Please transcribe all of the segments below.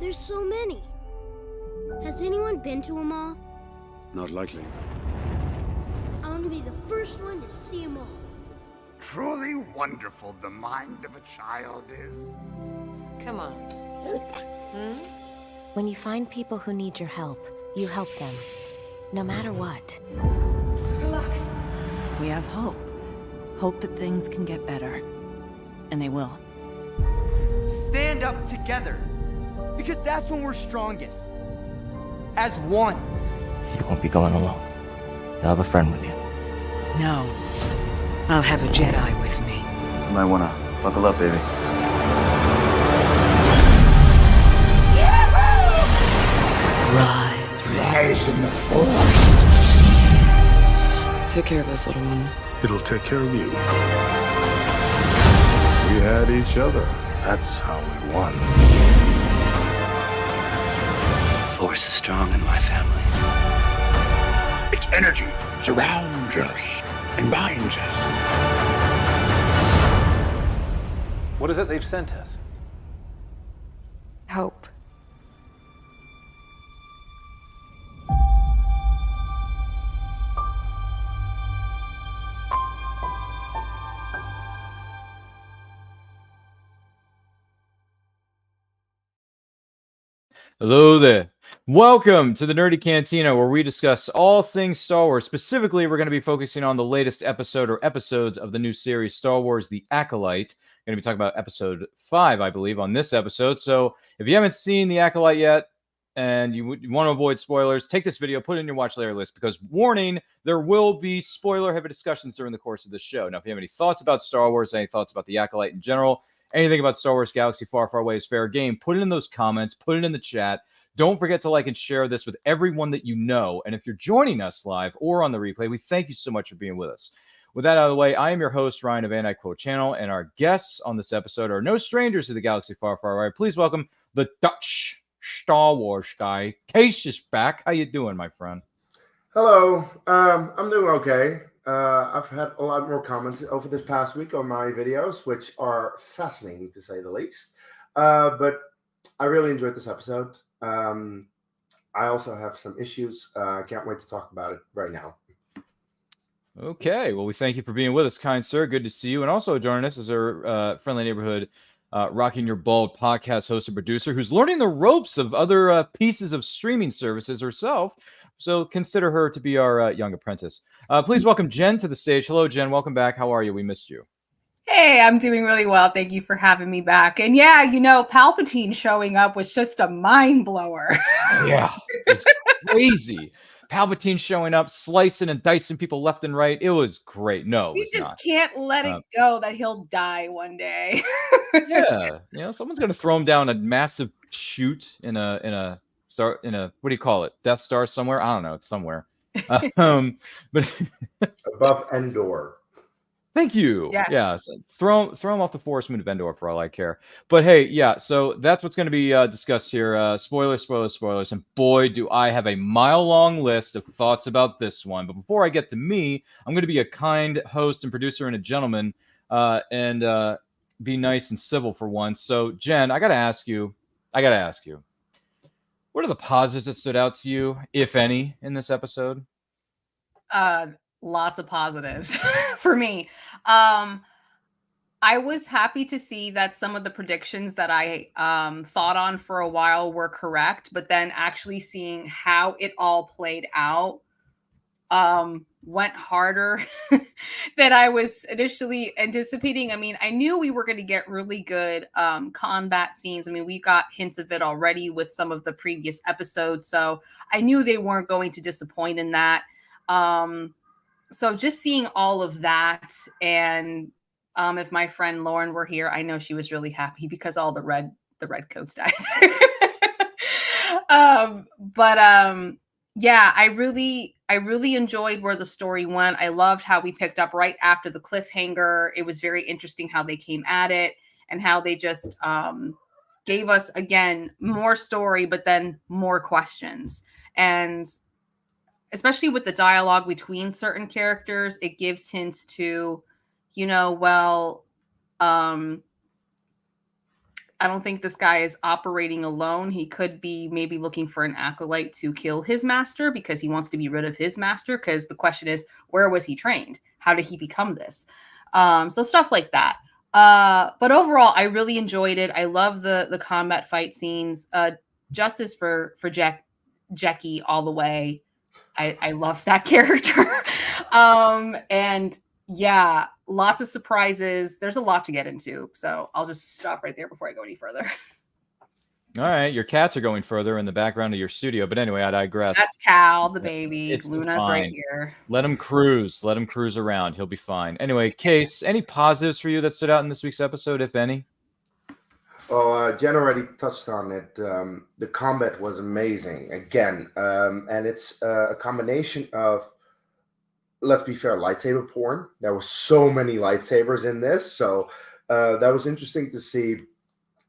There's so many. Has anyone been to them all? Not likely. I want to be the first one to see them all. Truly wonderful the mind of a child is. Come on. When you find people who need your help, you help them, no matter what. Good luck. We have hope. Hope that things can get better. And they will. Stand up together. Because that's when we're strongest. As one. You won't be going alone. You'll have a friend with you. No. I'll have a Jedi with me. You might wanna buckle up, baby. Rise in the Force. Take care of us, little one. It'll take care of you. We had each other. That's how we won. Force is strong in my family. Its energy surrounds us and binds us. What is it they've sent us? Hope. Hello there. Welcome to the Nerdy Cantina, where we discuss all things Star Wars. Specifically, we're going to be focusing on the latest episode or episodes of the new series, Star Wars: The Acolyte. We're going to be talking about episode 5, I believe, on this episode. So if you haven't seen The Acolyte yet and you want to avoid spoilers, take this video, put it in your watch later list, because, warning, there will be spoiler-heavy discussions during the course of this show. Now, if you have any thoughts about Star Wars, any thoughts about The Acolyte in general, anything about Star Wars Galaxy Far, Far Away is fair game, put it in those comments, put it in the chat. Don't forget to like and share this with everyone that you know. And if you're joining us live or on the replay, we thank you so much for being with us. With that out of the way, I am your host, Ryan of Van Dyke Quote Channel, and our guests on this episode are no strangers to the Galaxy Far, Far Away. Please welcome the Dutch Star Wars guy. Case is back. How you doing, my friend? Hello. I'm doing okay. I've had a lot more comments over this past week on my videos, which are fascinating to say the least. But I really enjoyed this episode. I also have some issues. I can't wait to talk about it right now. Okay. Well, we thank you for being with us, kind sir. Good to see you. And also joining us is our friendly neighborhood Rocking Your Bald podcast host and producer who's learning the ropes of other pieces of streaming services herself. So consider her to be our young apprentice. Please welcome Jen to the stage. Hello, Jen. Welcome back. How are you? We missed you. Hey, I'm doing really well. Thank you for having me back. And yeah, you know, Palpatine showing up was just a mind blower. Yeah, it's crazy. Palpatine showing up, slicing and dicing people left and right. It was great. No, you just can't let it go that he'll die one day. Yeah, you know, someone's gonna throw him down a massive chute in a what do you call it? Death Star somewhere? I don't know. It's somewhere. But above Endor. Thank you. Yes. Yeah, so throw him off the Forest Moon of Endor for all I care. But hey, yeah, so that's what's going to be discussed here. Spoilers. And boy, do I have a mile-long list of thoughts about this one. But before I get to me, I'm going to be a kind host and producer and a gentleman and be nice and civil for once. So, Jen, I got to ask you, what are the positives that stood out to you, if any, in this episode? Lots of positives for me. I was happy to see that some of the predictions that I thought on for a while were correct, but then actually seeing how it all played out went harder than I was initially anticipating. I mean, I knew we were going to get really good combat scenes. I mean, we got hints of it already with some of the previous episodes, so I knew they weren't going to disappoint in that. So just seeing all of that, and if my friend Lauren were here, I know she was really happy because all the red coats died. Yeah, I really enjoyed where the story went. I loved how we picked up right after the cliffhanger. It was very interesting how they came at it and how they just gave us, again, more story, but then more questions. And especially with the dialogue between certain characters, it gives hints to, you know, well, I don't think this guy is operating alone. He could be maybe looking for an acolyte to kill his master because he wants to be rid of his master. Because the question is, where was he trained? How did he become this? So stuff like that. But overall, I really enjoyed it. I love the combat fight scenes. Justice for Jackie all the way. I love that character. And yeah, lots of surprises. There's a lot to get into. So I'll just stop right there before I go any further. All right, your cats are going further in the background of your studio, but anyway, I digress. That's Cal, the baby. It's Luna's fine. right here. Let him cruise. Let him cruise around. He'll be fine. Anyway, Case, any positives for you that stood out in this week's episode, if any? Well, Jen already touched on it. The combat was amazing again, and it's a combination of, let's be fair, lightsaber porn. There were so many lightsabers in this, so that was interesting to see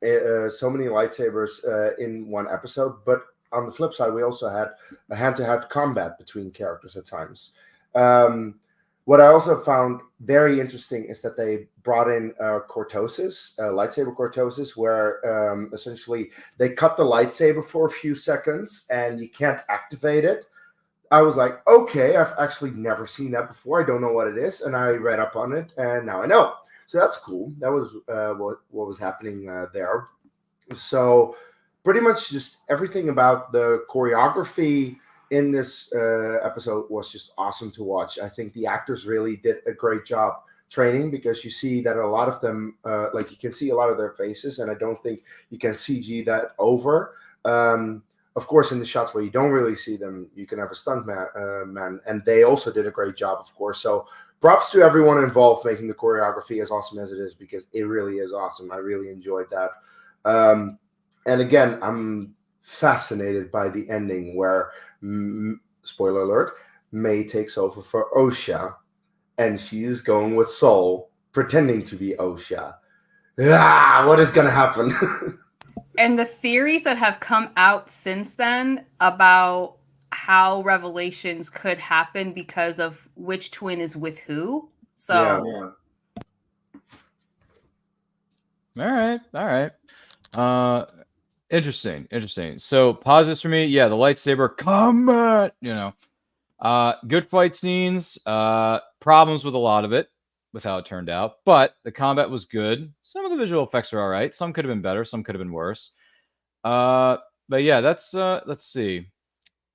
so many lightsabers in one episode. But on the flip side, we also had a hand-to-hand combat between characters at times. What I also found very interesting is that they brought in cortosis, lightsaber cortosis, where essentially they cut the lightsaber for a few seconds and you can't activate it. I was like, okay, I've actually never seen that before. I don't know what it is. And I read up on it and now I know. So that's cool. That was what was happening there. So pretty much just everything about the choreography in this episode was just awesome to watch. I think the actors really did a great job training, because you see that a lot of them, like you can see a lot of their faces, and I don't think you can CG that over. Of course, in the shots where you don't really see them, you can have a stunt man, and they also did a great job, of course. So props to everyone involved making the choreography as awesome as it is, because it really is awesome. I really enjoyed that. And again, I'm fascinated by the ending where, spoiler alert, May takes over for Osha, and she is going with Sol, pretending to be Osha. What is going to happen? And the theories that have come out since then about how revelations could happen because of which twin is with who. So, All right. Interesting. So positives for me, yeah, the lightsaber combat, good fight scenes, problems with a lot of it, with how it turned out, but the combat was good. Some of the visual effects are all right. Some could have been better. Some could have been worse. But yeah, that's, let's see.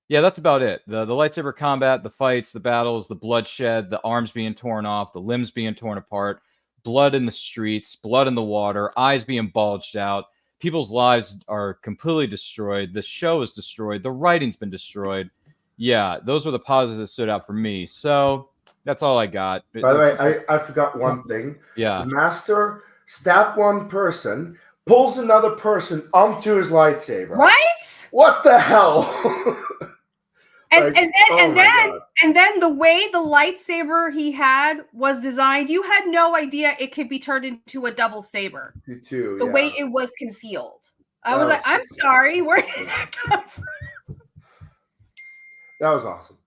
Yeah, that's about it. The lightsaber combat, the fights, the battles, the bloodshed, the arms being torn off, the limbs being torn apart, blood in the streets, blood in the water, eyes being bulged out. People's lives are completely destroyed. The show is destroyed. The writing's been destroyed. Yeah, those were the positives that stood out for me. So that's all I got. By the way, I forgot one thing. Yeah. The master stabbed one person, pulls another person onto his lightsaber. Right? What the hell? And then the way the lightsaber he had was designed, you had no idea it could be turned into a double saber. The way it was concealed. I was like, I'm sorry, where did that come from? That was awesome.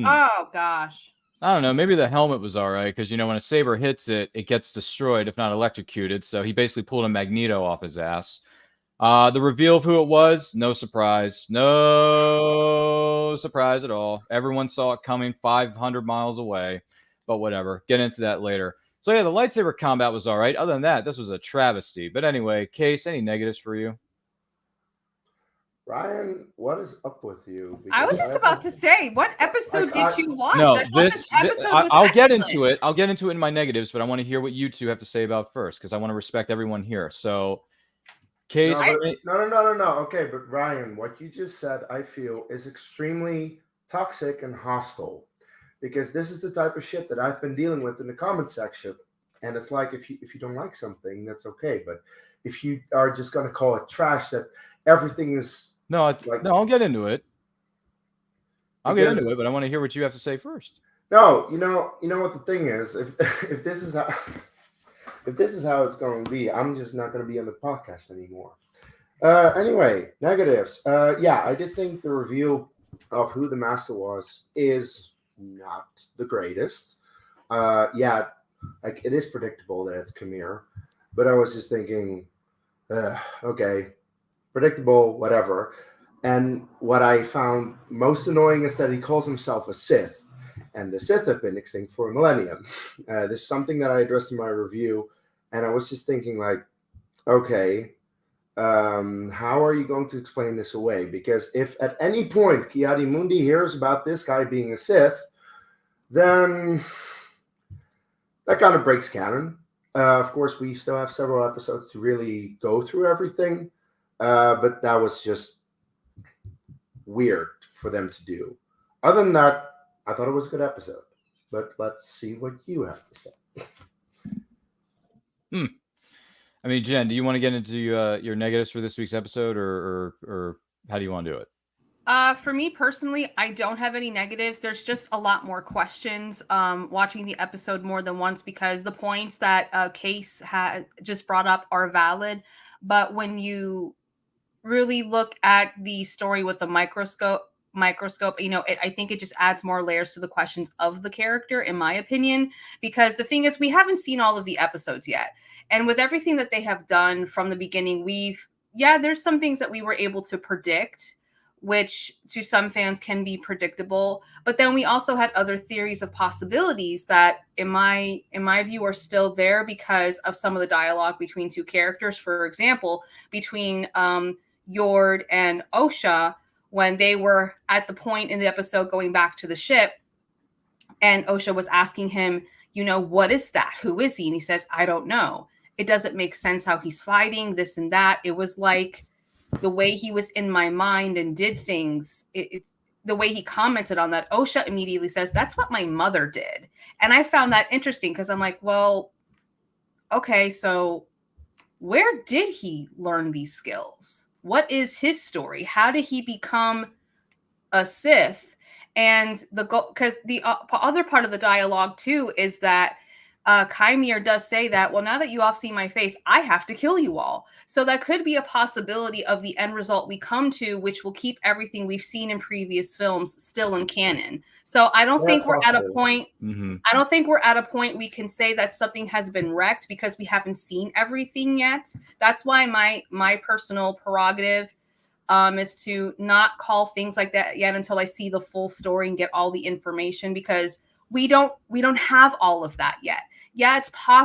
Oh gosh. I don't know. Maybe the helmet was all right, because when a saber hits it, it gets destroyed, if not electrocuted. So he basically pulled a Magneto off his ass. The reveal of who it was, no surprise. No surprise at all. Everyone saw it coming 500 miles away, but whatever. Get into that later. So yeah, the lightsaber combat was all right. Other than that, this was a travesty. But anyway, Case, any negatives for you? Ryan, what is up with you? I was just about to say, what episode did you watch? No, this episode was I'll get excellent. into it. I'll get into it in my negatives, but I want to hear what you two have to say about first, because I want to respect everyone here. So, Case, no. Okay, but Ryan, what you just said, I feel, is extremely toxic and hostile, because this is the type of shit that I've been dealing with in the comment section. And it's like, if you don't like something, that's okay. But if you are just going to call it trash, that everything is no, I'll get into it. I'll get into it, but I want to hear what you have to say first. No, you know what the thing is. If this is how it's going to be, I'm just not going to be on the podcast anymore. Anyway, negatives. Yeah, I did think the reveal of who the master was is not the greatest. Yeah, like it is predictable that it's Khmer, but I was just thinking, Okay, predictable, whatever. And what I found most annoying is that he calls himself a Sith, and the Sith have been extinct for a millennium. This is something that I addressed in my review, and I was just thinking, like, okay, how are you going to explain this away? Because if at any point Ki-Adi-Mundi hears about this guy being a Sith, then that kind of breaks canon. Of course, we still have several episodes to really go through everything, but that was just weird for them to do. Other than that, I thought it was a good episode. But let's see what you have to say. I mean, Jen, do you want to get into your negatives for this week's episode, or how do you want to do it? For me personally, I don't have any negatives. There's just a lot more questions watching the episode more than once, because the points that Case had just brought up are valid. But when you really look at the story with a microscope, I think it just adds more layers to the questions of the character, in my opinion, because the thing is, we haven't seen all of the episodes yet. And with everything that they have done from the beginning, there's some things that we were able to predict, which to some fans can be predictable. But then we also had other theories of possibilities that, in my view, are still there because of some of the dialogue between two characters. For example, between Yord and Osha, when they were at the point in the episode going back to the ship, and Osha was asking him, what is that? Who is he? And he says, I don't know. It doesn't make sense how he's fighting, this and that. It was like the way he was in my mind and did things. It's the way he commented on that. Osha immediately says, that's what my mother did. And I found that interesting because I'm like, well, okay, so where did he learn these skills? What is his story? How did he become a Sith? And because the other part of the dialogue too is that Kymir does say that, well, now that you all see my face, I have to kill you all. So that could be a possibility of the end result we come to, which will keep everything we've seen in previous films still in canon. So I don't think we're at a point. I don't think we're at a point we can say that something has been wrecked because we haven't seen everything yet. That's why my personal prerogative is to not call things like that yet until I see the full story and get all the information, because we don't have all of that yet. Yeah,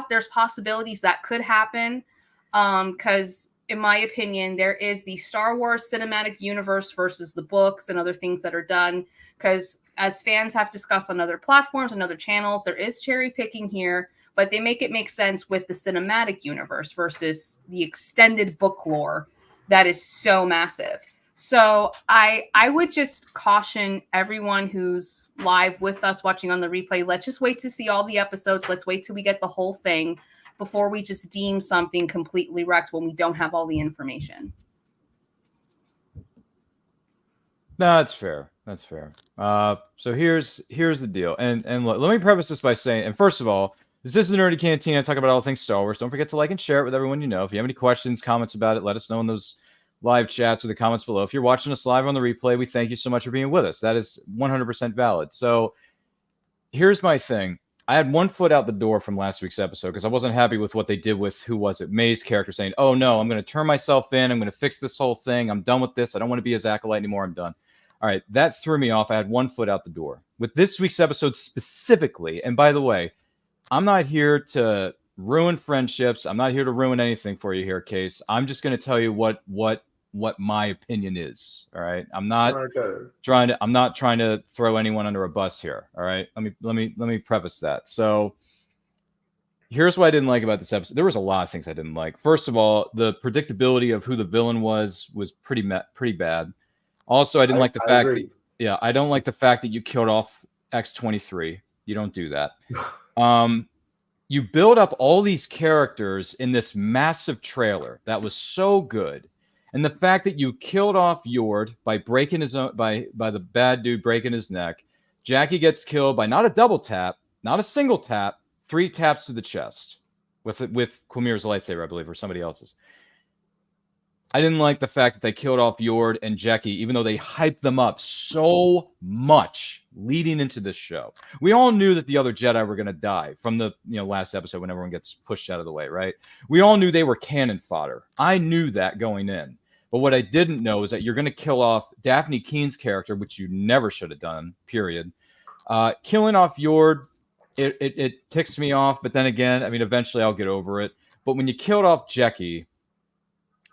there's possibilities that could happen, because in my opinion, there is the Star Wars cinematic universe versus the books and other things that are done. Because as fans have discussed on other platforms and other channels, there is cherry picking here, but they make it make sense with the cinematic universe versus the extended book lore that is so massive. So I would just caution everyone who's live with us watching on the replay, let's just wait to see all the episodes. Let's wait till we get the whole thing before we just deem something completely wrecked when we don't have all the information. No, that's fair. That's fair. So here's the deal. And look, let me preface this by saying, and first of all, this is the Nerdy Cantina, talk about all things Star Wars. Don't forget to like and share it with everyone you know. If you have any questions, comments about it, let us know in those live chats or the comments below. If you're watching us live on the replay, we thank you so much for being with us. That is 100% valid. So here's my thing. I had one foot out the door from last week's episode because I wasn't happy with what they did with, who was it? May's character saying, oh no, I'm going to turn myself in. I'm going to fix this whole thing. I'm done with this. I don't want to be his acolyte anymore. I'm done. All right. That threw me off. I had one foot out the door. With this week's episode specifically, and by the way, I'm not here to ruin friendships. I'm not here to ruin anything for you here, Case. I'm just going to tell you what my opinion is. All right. I'm not trying to throw anyone under a bus here. All right. Let me preface that. So here's what I didn't like about this episode. There was a lot of things I didn't like. First of all, the predictability of who the villain was pretty bad. Also, I didn't like the fact that, I don't like the fact that you killed off X-23. You don't do that. You build up all these characters in this massive trailer that was so good. And the fact that you killed off Yord by breaking his own, by the bad dude breaking his neck. Jackie gets killed by not a double tap, not a single tap, 3 taps to the chest with Quimir's lightsaber, I believe, or somebody else's. I didn't like the fact that they killed off Yord and Jecki, even though they hyped them up so much leading into this show. We all knew that the other Jedi were going to die from the last episode when everyone gets pushed out of the way, right? We all knew they were cannon fodder. I knew that going in. But what I didn't know is that you're going to kill off Daphne Keen's character, which you never should have done, period. Killing off Yord, it ticks me off. But then again, I mean, eventually I'll get over it. But when you killed off Jecki,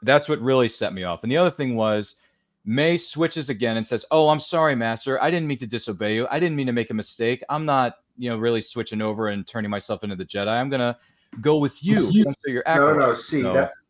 that's what really set me off. And the other thing was May switches again and says, "Oh, I'm sorry, Master. I didn't mean to disobey you. I didn't mean to make a mistake. I'm not, really switching over and turning myself into the Jedi. I'm going to go with you." So you're no. See,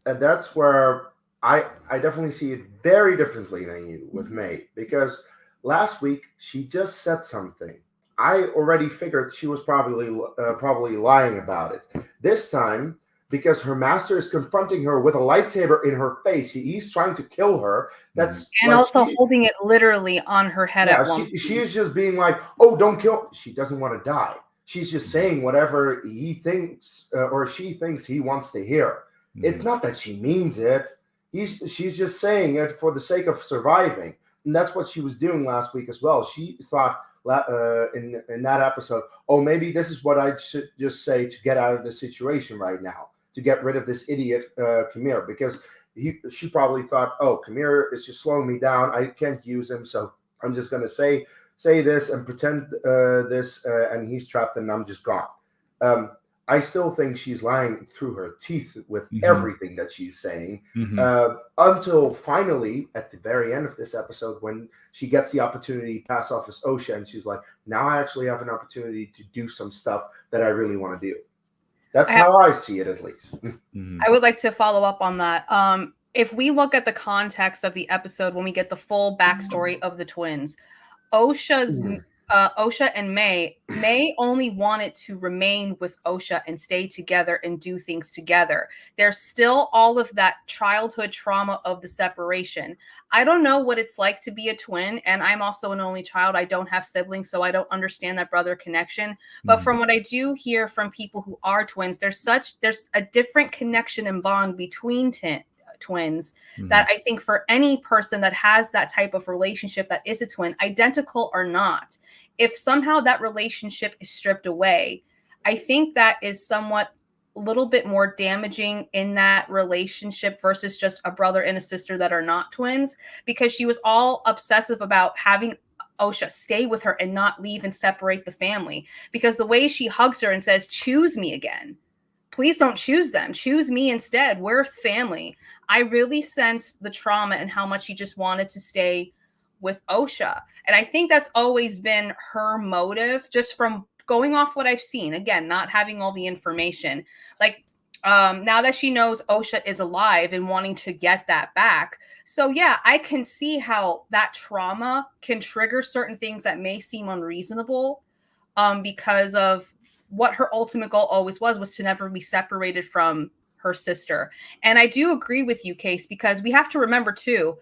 that's where I definitely see it very differently than you with May. Because last week, she just said something. I already figured she was probably lying about it. This time, because her master is confronting her with a lightsaber in her face. He's trying to kill her. That's and also holding it literally on her head at one point. She is just being like, "Oh, don't kill." She doesn't want to die. She's just saying whatever he thinks or she thinks he wants to hear. It's not that she means it. She's just saying it for the sake of surviving. And that's what she was doing last week as well. She thought in that episode, oh, maybe this is what I should just say to get out of this situation right now, to get rid of this idiot Kamir, because she probably thought, oh, Kamir is just slowing me down. I can't use him, so I'm just going to say this and pretend this, and he's trapped and I'm just gone. I still think she's lying through her teeth with everything that she's saying, until finally, at the very end of this episode, when she gets the opportunity to pass off as Osha, and she's like, now I actually have an opportunity to do some stuff that I really want to do. That's how I see it, at least. I would like to follow up on that. If we look at the context of the episode, when we get the full backstory of the twins, Osha and May only wanted to remain with Osha and stay together and do things together. There's still all of that childhood trauma of the separation. I don't know what it's like to be a twin, and I'm also an only child. I don't have siblings, so I don't understand that brother connection. But from what I do hear from people who are twins, there's a different connection and bond between twins that I think for any person that has that type of relationship that is a twin, identical or not, if somehow that relationship is stripped away, I think that is somewhat a little bit more damaging in that relationship versus just a brother and a sister that are not twins, because she was all obsessive about having Osha stay with her and not leave and separate the family, because the way she hugs her and says, "Choose me again. Please don't choose them. Choose me instead. We're family." I really sensed the trauma and how much she just wanted to stay with Osha. And I think that's always been her motive, just from going off what I've seen. Again, not having all the information. Like, now that she knows Osha is alive and wanting to get that back. So yeah, I can see how that trauma can trigger certain things that may seem unreasonable, because of what her ultimate goal always was to never be separated from her sister. And I do agree with you, Case, because we have to remember too,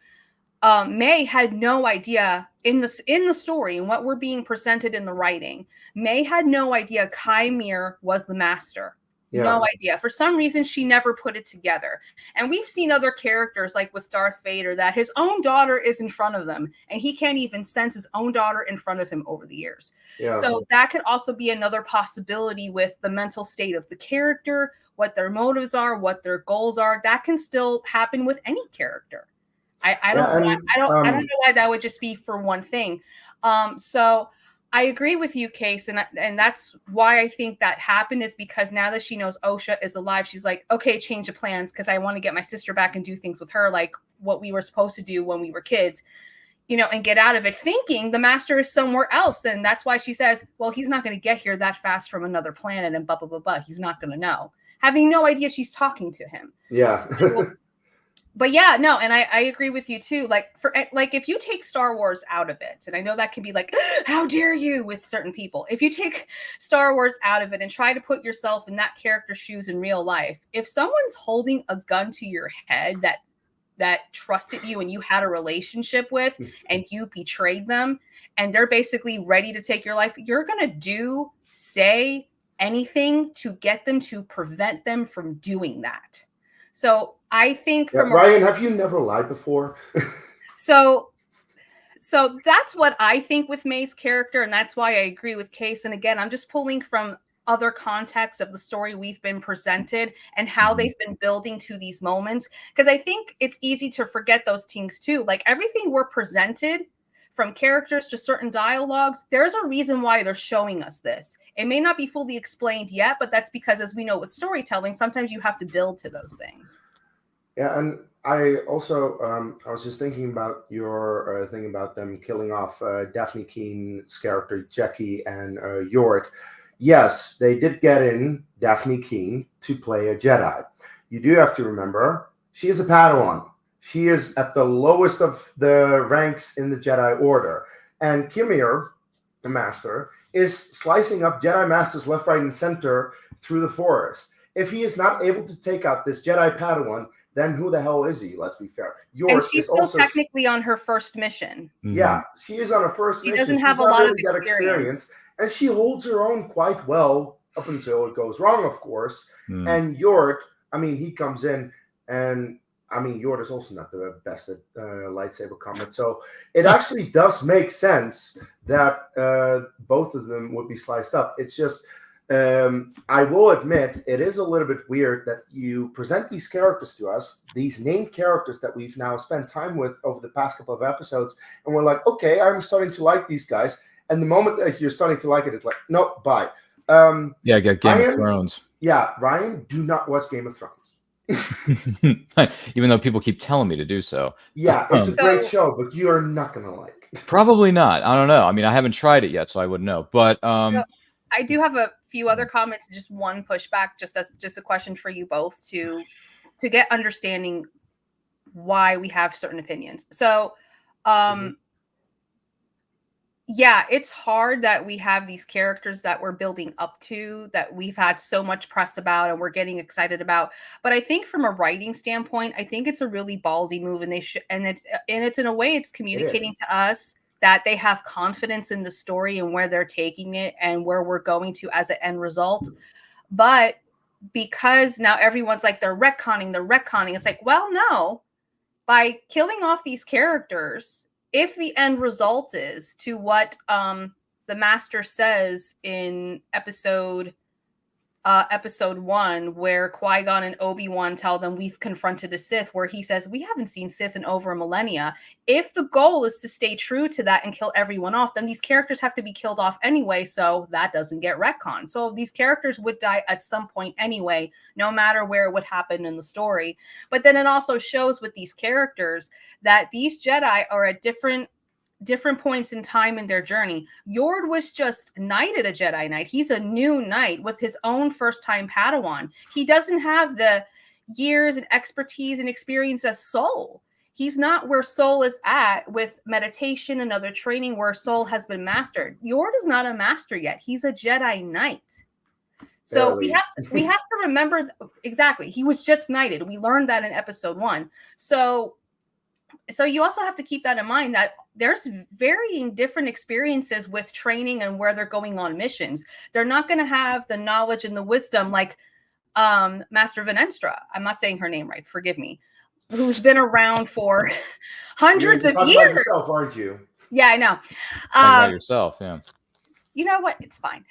May had no idea in the story and what we're being presented in the writing. May had no idea Kymir was the master. Yeah. No idea. For some reason, she never put it together. And we've seen other characters, like with Darth Vader, that his own daughter is in front of them, and he can't even sense his own daughter in front of him over the years. Yeah. So that could also be another possibility with the mental state of the character, what their motives are, what their goals are. That can still happen with any character. I don't know why that would just be for one thing. So I agree with you, Case, and that's why I think that happened, is because now that she knows Osha is alive, she's like, okay, change of plans, because I want to get my sister back and do things with her like what we were supposed to do when we were kids, and get out of it, thinking the master is somewhere else. And that's why she says, well, he's not going to get here that fast from another planet and blah, blah, blah, blah. He's not going to know. Having no idea she's talking to him. Yeah. But yeah, no, and I agree with you too. Like if you take Star Wars out of it, and I know that can be like, how dare you with certain people. If you take Star Wars out of it and try to put yourself in that character's shoes in real life, if someone's holding a gun to your head that trusted you and you had a relationship with, and you betrayed them, and they're basically ready to take your life, you're going to say anything to get them, to prevent them from doing that. So I think Yeah, from Ryan, have you never lied before? so that's what I think with May's character, and that's why I agree with Case. And again, I'm just pulling from other contexts of the story we've been presented and how they've been building to these moments. Because I think it's easy to forget those things too. Like everything we're presented, from characters to certain dialogues, there's a reason why they're showing us this. It may not be fully explained yet, but that's because, as we know with storytelling, sometimes you have to build to those things. Yeah, and I also I was just thinking about your thing about them killing off Daphne Keene's character Jackie and Yorick. Yes, they did get in Daphne Keene to play a Jedi. You do have to remember she is a Padawan. She is at the lowest of the ranks in the Jedi Order, and Kimir, the Master, is slicing up Jedi Masters left, right, and center through the forest. If he is not able to take out this Jedi Padawan, then who the hell is he? Let's be fair. And she's still technically on her first mission. Yeah, she is on her first mission. She doesn't have a lot of experience. And she holds her own quite well up until it goes wrong, of course. And Yorick, I mean, he comes in, and I mean, Yorick is also not the best at lightsaber combat. So it actually does make sense that both of them would be sliced up. It's just, I will admit, it is a little bit weird that you present these characters to us, these named characters that we've now spent time with over the past couple of episodes, and we're like, okay, I'm starting to like these guys. And the moment that you're starting to like it, it's like, nope, bye. Yeah, get Game of Thrones. Yeah, Ryan, do not watch Game of Thrones. Even though people keep telling me to do so. Yeah, it's a great show, but you are not going to like it. Probably not. I don't know. I mean, I haven't tried it yet, so I wouldn't know. But I do have a few other comments, just one pushback, just a question for you both to get understanding why we have certain opinions. So yeah, it's hard that we have these characters that we're building up to, that we've had so much press about and we're getting excited about. But I think from a writing standpoint, I think it's a really ballsy move, and it's in a way it's communicating to us that they have confidence in the story and where they're taking it and where we're going to as an end result. But because now everyone's like, they're retconning, it's like, well, no, by killing off these characters, if the end result is to what the Master says in episode 1, where Qui-Gon and Obi-Wan tell them we've confronted a Sith, where he says we haven't seen Sith in over a millennia. If the goal is to stay true to that and kill everyone off, then these characters have to be killed off anyway, so that doesn't get retconned. So these characters would die at some point anyway, no matter where it would happen in the story. But then it also shows with these characters that these Jedi are at different points in time in their journey. Yord was just knighted a Jedi Knight. He's a new knight with his own first-time Padawan. He doesn't have the years and expertise and experience as Sol. He's not where Sol is at with meditation and other training where Sol has been mastered. Yord is not a master yet. He's a Jedi Knight. So we have to remember exactly. He was just knighted. We learned that in episode 1. So you also have to keep that in mind, that there's varying different experiences with training and where they're going on missions. They're not going to have the knowledge and the wisdom like Master Venenstra. I'm not saying her name right. Forgive me. Who's been around for hundreds of years. About yourself, aren't you? Yeah, I know. About yourself, yeah. You know what? It's fine.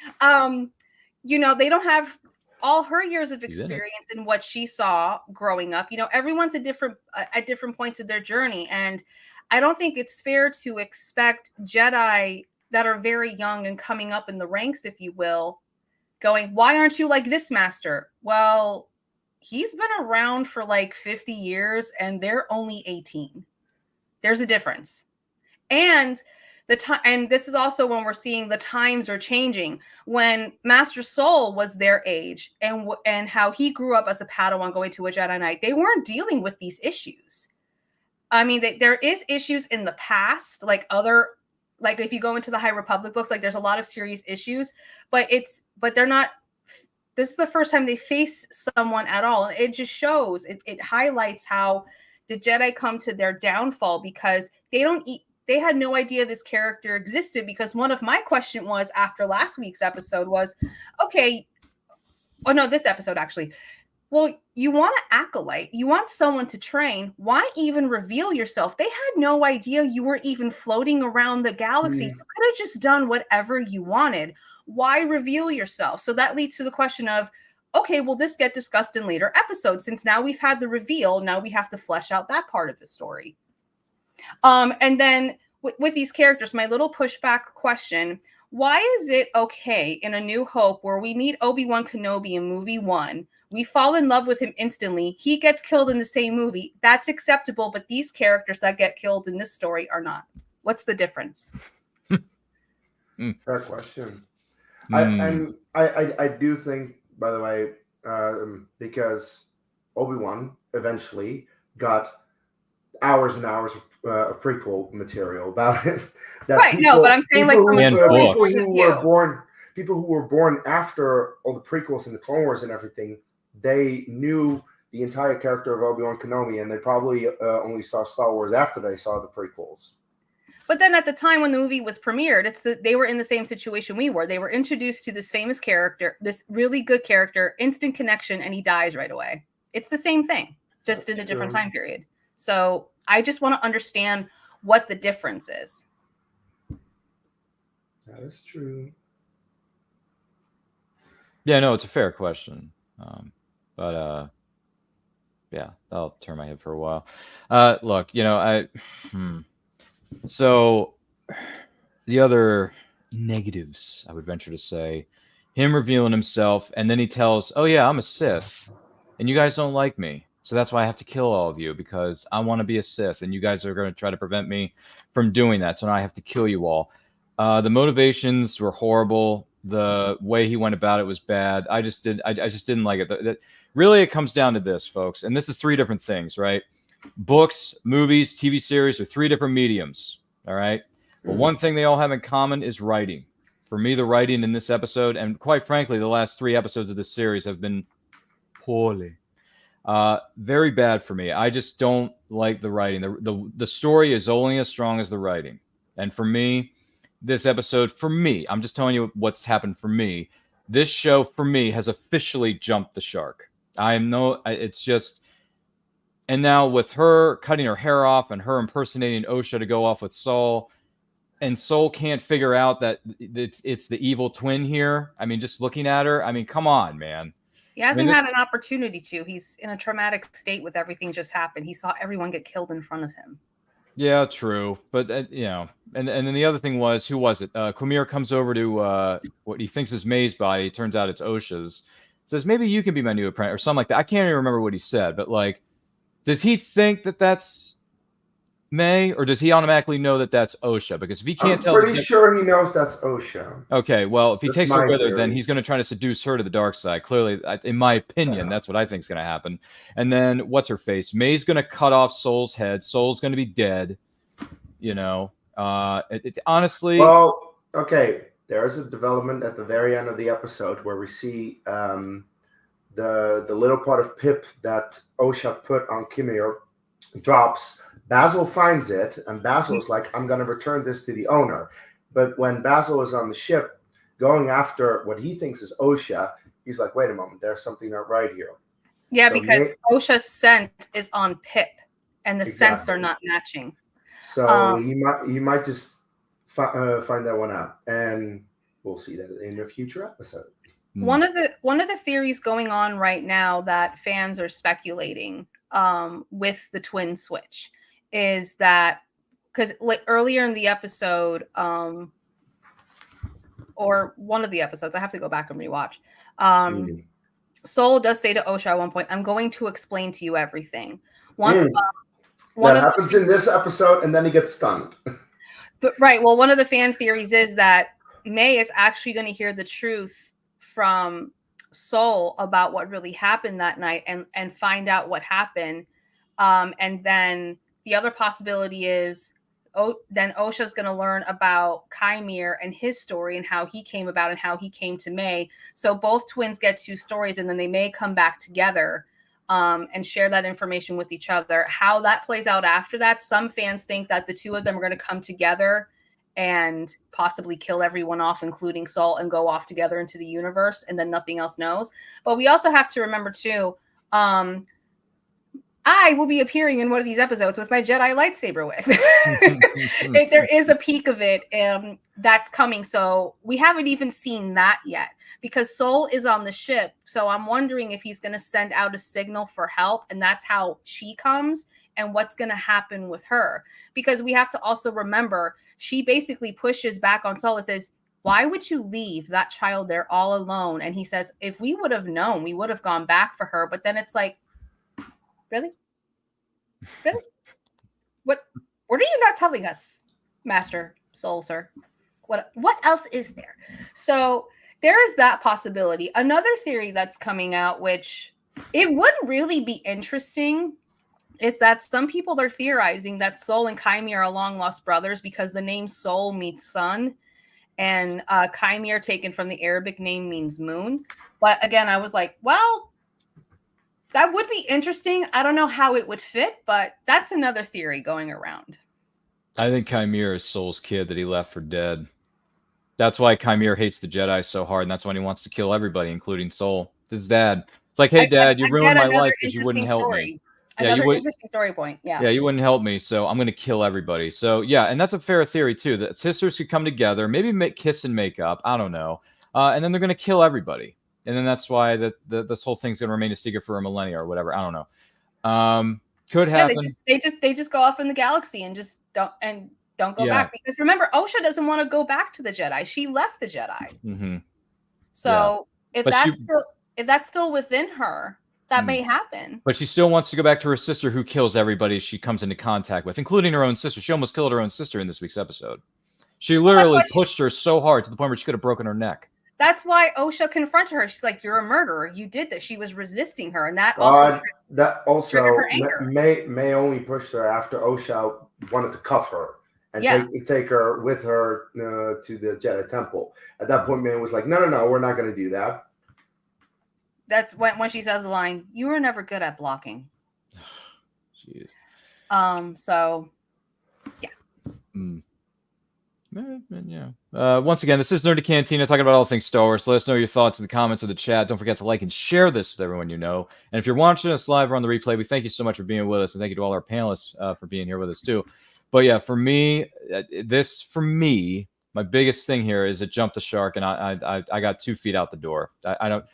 You know, they don't have all her years of experience in what she saw growing up. You know, everyone's at different points of their journey. And I don't think it's fair to expect Jedi that are very young and coming up in the ranks, if you will, going, why aren't you like this master? Well, he's been around for like 50 years and they're only 18. There's a difference. And and this is also when we're seeing the times are changing. When Master Sol was their age and how he grew up as a Padawan going to a Jedi Knight, they weren't dealing with these issues. I mean, there is issues in the past, like if you go into the High Republic books, like there's a lot of serious issues, but they're not. This is the first time they face someone at all. It just shows. It highlights how the Jedi come to their downfall because they had no idea this character existed, because one of my question was after last week's episode was, okay, oh no, this episode actually, well, you want an acolyte. You want someone to train. Why even reveal yourself? They had no idea you were even floating around the galaxy. You could have just done whatever you wanted. Why reveal yourself? So that leads to the question of, okay, will this get discussed in later episodes? Since now we've had the reveal, now we have to flesh out that part of the story. And then with these characters, my little pushback question, why is it okay in A New Hope where we meet Obi-Wan Kenobi in movie 1, we fall in love with him instantly, he gets killed in the same movie, that's acceptable, but these characters that get killed in this story are not? What's the difference? Fair question. I do think, by the way, because Obi-Wan eventually got hours and hours of prequel material about it. Right, no, but I'm saying like from people who were born after all the prequels and the Clone Wars and everything, they knew the entire character of Obi-Wan Kenobi, and they probably only saw Star Wars after they saw the prequels. But then at the time when the movie was premiered, they were in the same situation we were. They were introduced to this famous character, this really good character, instant connection, and he dies right away. It's the same thing, just in a different time period. So I just want to understand what the difference is. That is true. Yeah, no, it's a fair question. Yeah, I'll turn my head for a while. Look, so the other negatives, I would venture to say, him revealing himself, and then he tells, oh yeah, I'm a Sith, and you guys don't like me. So that's why I have to kill all of you, because I want to be a Sith, and you guys are going to try to prevent me from doing that. So now I have to kill you all. The motivations were horrible. The way he went about it was bad. I just didn't like it. Really, it comes down to this, folks. And this is 3 different things, right? Books, movies, TV series are 3 different mediums. All right. But one thing they all have in common is writing. For me, the writing in this episode, and quite frankly, the last 3 episodes of this series have been poorly. Very bad for me. I just don't like the writing. The story is only as strong as the writing. And for me, this episode, for me, I'm just telling you what's happened for me. This show, for me, has officially jumped the shark. It's just, and now with her cutting her hair off and her impersonating Osha to go off with Saul, and Saul can't figure out that it's the evil twin here. I mean, just looking at her, I mean, come on, man. He hasn't had an opportunity to. He's in a traumatic state with everything just happened. He saw everyone get killed in front of him. Yeah, true. But, and then the other thing was, who was it? Quamir comes over to what he thinks is May's body. It turns out it's Osha's. Says, maybe you can be my new apprentice, or something like that. I can't even remember what he said, but like, does he think that that's May, or does he automatically know that that's Osha? Because if he can't tell, I'm pretty sure he knows that's Osha. Okay, well, if he That's takes her my with her, theory. then he's going to try to seduce her to the dark side. Clearly, in my opinion, that's what I think is going to happen. And then what's her face? May's going to cut off Soul's head. Soul's going to be dead. Honestly. Well, okay. There's a development at the very end of the episode where we see the little pot of pip that Osha put on Quamir drops. Basil finds it, and Basil's like, I'm going to return this to the owner. But when Basil is on the ship going after what he thinks is Osha, he's like, wait a moment, there's something not right here. Yeah, So because Osha's scent is on Pip, and the scents are not matching. So he might just find that one out, and we'll see that in a future episode. One of the theories going on right now that fans are speculating with the twin switch is that, because like earlier in the episode, or one of the episodes, I have to go back and rewatch. Soul does say to Osha at one point, "I'm going to explain to you everything." One happens in this episode, and then he gets stunned. Right. Well, one of the fan theories is that May is actually going to hear the truth from Soul about what really happened that night, and find out what happened. And then the other possibility is, then Osha's going to learn about Quamir and his story and how he came about and how he came to May. So both twins get 2 stories, and then they may come back together and share that information with each other. How that plays out after that, some fans think that the 2 of them are going to come together and possibly kill everyone off, including Saul, and go off together into the universe, and then nothing else knows. But we also have to remember too, I will be appearing in one of these episodes with my Jedi lightsaber with. There is a peek of it that's coming. So we haven't even seen that yet because Soul is on the ship. So I'm wondering if he's going to send out a signal for help. And that's how she comes and what's going to happen with her. Because we have to also remember, she basically pushes back on Soul and says, why would you leave that child there all alone? And he says, if we would have known, we would have gone back for her. But then it's like, really? What are you not telling us, Master Soul, sir? What else is there? So there is that possibility. Another theory that's coming out, which it would really be interesting, is that some people are theorizing that Soul and Chimere are long lost brothers because the name Soul means sun, and Chimere, taken from the Arabic name, means moon. But again, I was like, well, that would be interesting. I don't know how it would fit, but that's another theory going around. I think Chimere is Soul's kid that he left for dead. That's why Chimere hates the Jedi so hard, and that's why he wants to kill everybody, including Soul. This is Dad. It's like, hey, Dad, you ruined my life because you wouldn't help me. Another interesting story point. Yeah, you wouldn't help me, so I'm going to kill everybody. So, yeah, and that's a fair theory, too, that sisters could come together, maybe kiss and make up. I don't know. And then they're going to kill everybody. And then that's why this whole thing's going to remain a secret for a millennia or whatever. I don't know. Could happen. They just go off in the galaxy and just don't go back, because remember, Osha doesn't want to go back to the Jedi. She left the Jedi. Mm-hmm. So if that's still within her, that may happen. But she still wants to go back to her sister, who kills everybody she comes into contact with, including her own sister. She almost killed her own sister in this week's episode. She literally pushed her so hard to the point where she could have broken her neck. That's why Osha confronted her. She's like, "You're a murderer. You did this." She was resisting her, and that also triggered her anger. May only pushed her after Osha wanted to cuff her and take her with her to the Jedi Temple. At that point, May was like, "No, we're not going to do that." That's when she says the line, "You were never good at blocking." Jeez. So, yeah. Yeah. Once again, this is Nerdy Cantina, talking about all things Star Wars. Let us know your thoughts in the comments or the chat. Don't forget to like and share this with everyone you know. And if you're watching us live or on the replay, we thank you so much for being with us, and thank you to all our panelists for being here with us too. But yeah, for me, my biggest thing here is it jumped the shark, and I got 2 feet out the door. I don't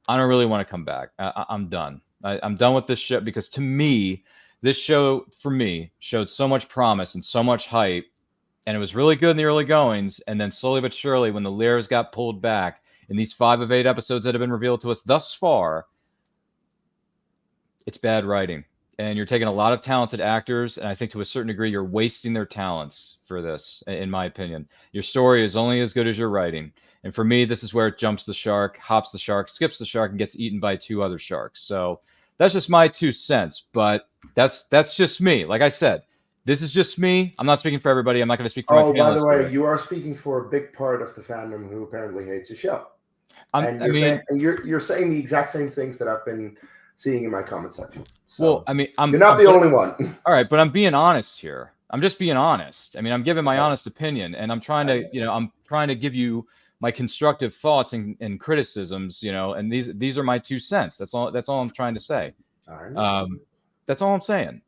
really want to come back. I'm done. I'm done with this show, because to me, this show showed so much promise and so much hype. And it was really good in the early goings. And then slowly but surely, when the layers got pulled back in these 5 of 8 episodes that have been revealed to us thus far, it's bad writing. And you're taking a lot of talented actors, and I think to a certain degree, you're wasting their talents for this, in my opinion. Your story is only as good as your writing. And for me, this is where it jumps the shark, hops the shark, skips the shark, and gets eaten by 2 other sharks. So that's just my 2 cents. But that's just me. Like I said, this is just me. I'm not speaking for everybody. I'm not going to speak for my panelists. By the way, you are speaking for a big part of the fandom who apparently hates the show. You're saying the exact same things that I've been seeing in my comment section. So, well, you're not the only one. All right, but I'm being honest here. I'm just being honest. I mean, I'm giving my honest opinion, and I'm trying to, give you my constructive thoughts and criticisms, and these are my 2 cents. That's all I'm trying to say. That's all I'm saying.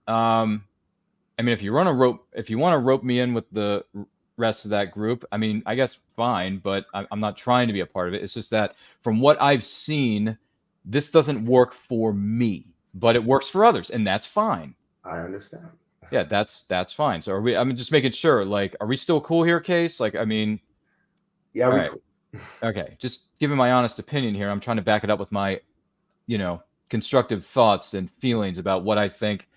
I mean, if you want to rope me in with the rest of that group, I mean, I guess fine, but I'm not trying to be a part of it. It's just that from what I've seen, this doesn't work for me, but it works for others, and that's fine. I understand. Yeah, that's fine. So I'm just making sure, like, are we still cool here, Case? Like, I mean, yeah, we're cool. Okay, just giving my honest opinion here. I'm trying to back it up with my, constructive thoughts and feelings about what I think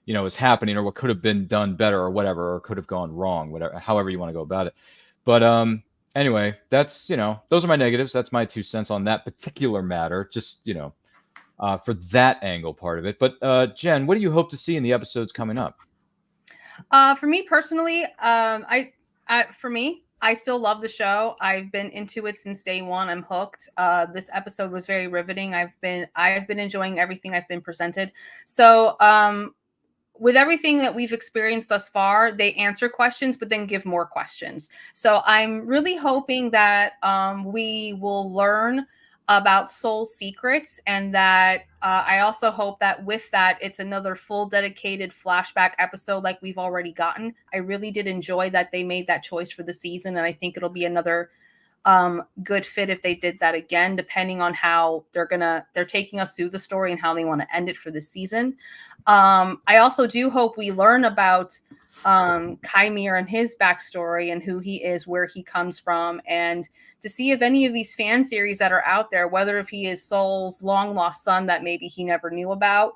is happening, or what could have been done better, or whatever, or could have gone wrong, whatever, however you want to go about it. But anyway, that's those are my negatives. That's my 2 cents on that particular matter, just for that angle part of it. But Jen, what do you hope to see in the episodes coming up? For me personally, I still love the show. I've been into it since day one. I'm hooked. This episode was very riveting. I've been enjoying everything I've been presented. So with everything that we've experienced thus far, they answer questions, but then give more questions. So I'm really hoping that we will learn about Soul's secrets, and that I also hope that with that, it's another full dedicated flashback episode like we've already gotten. I really did enjoy that they made that choice for the season, and I think it'll be another good fit if they did that again, depending on how they're taking us through the story and how they want to end it for the season. I also do hope we learn about Kymir and his backstory and who he is, where he comes from, and to see if any of these fan theories that are out there, whether if he is Soul's long lost son that maybe he never knew about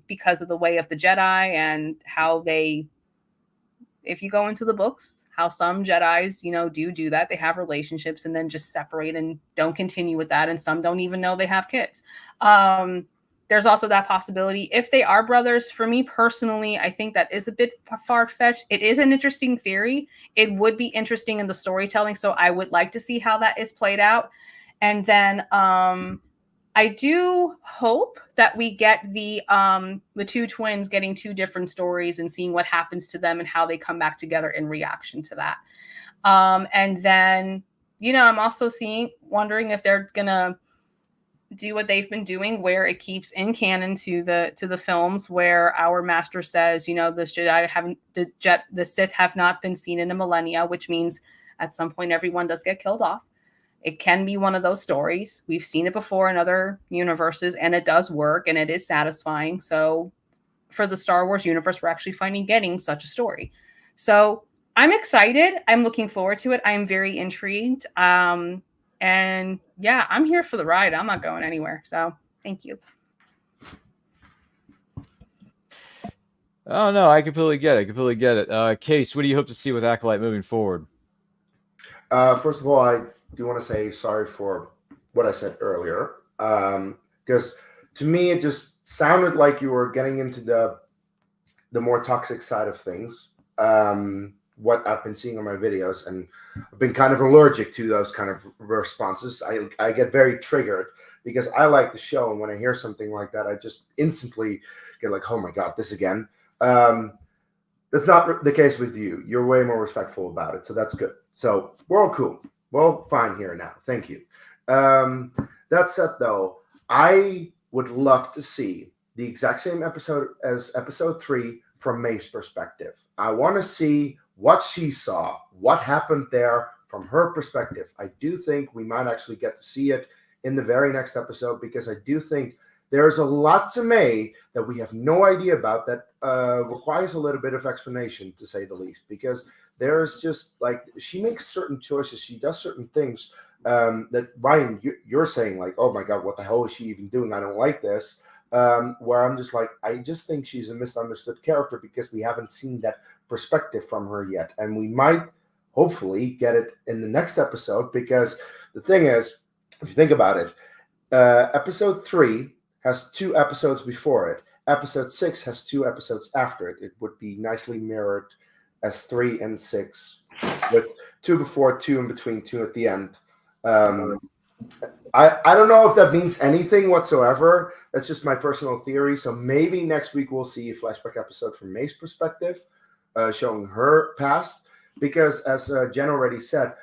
because of the way of the Jedi, and how they, if you go into the books, how some Jedis, do that. They have relationships and then just separate and don't continue with that. And some don't even know they have kids. There's also that possibility. If they are brothers, for me personally, I think that is a bit far-fetched. It is an interesting theory. It would be interesting in the storytelling. So I would like to see how that is played out. And then I do hope that we get the two twins getting two different stories and seeing what happens to them and how they come back together in reaction to that. And then, I'm also wondering if they're gonna do what they've been doing, where it keeps in canon to the films, where our master says, the Sith have not been seen in a millennia, which means at some point everyone does get killed off. It can be one of those stories. We've seen it before in other universes, and it does work, and it is satisfying. So for the Star Wars universe, we're actually getting such a story. So I'm excited. I'm looking forward to it. I'm very intrigued. And yeah, I'm here for the ride. I'm not going anywhere. So thank you. Oh, no, I completely get it. Case, what do you hope to see with Acolyte moving forward? First of all, I do want to say sorry for what I said earlier. Because to me, it just sounded like you were getting into the more toxic side of things. What I've been seeing on my videos, and I've been kind of allergic to those kind of responses. I get very triggered because I like the show, and when I hear something like that, I just instantly get like, oh my God, this again. That's not the case with you. You're way more respectful about it, so that's good. So we're all cool. We're all fine here now. Thank you. That said, though, I would love to see the exact same episode as episode 3 from May's perspective. I want to see what she saw, what happened there from her perspective. I do think we might actually get to see it in the very next episode, because I do think there's a lot to May that we have no idea about that requires a little bit of explanation, to say the least, because there's just like, she makes certain choices, she does certain things that, Ryan, you're saying like, oh my God, what the hell is she even doing? I don't like this. Where I'm just like, I just think she's a misunderstood character because we haven't seen that perspective from her yet. And we might hopefully get it in the next episode, because the thing is, if you think about it, episode 3 has 2 episodes before it. Episode 6 has 2 episodes after it. It would be nicely mirrored as 3 and 6, with 2 before, 2 in between, 2 at the end. I don't know if that means anything whatsoever. That's just my personal theory. So maybe next week we'll see a flashback episode from May's perspective, showing her past. Because as Jen already said,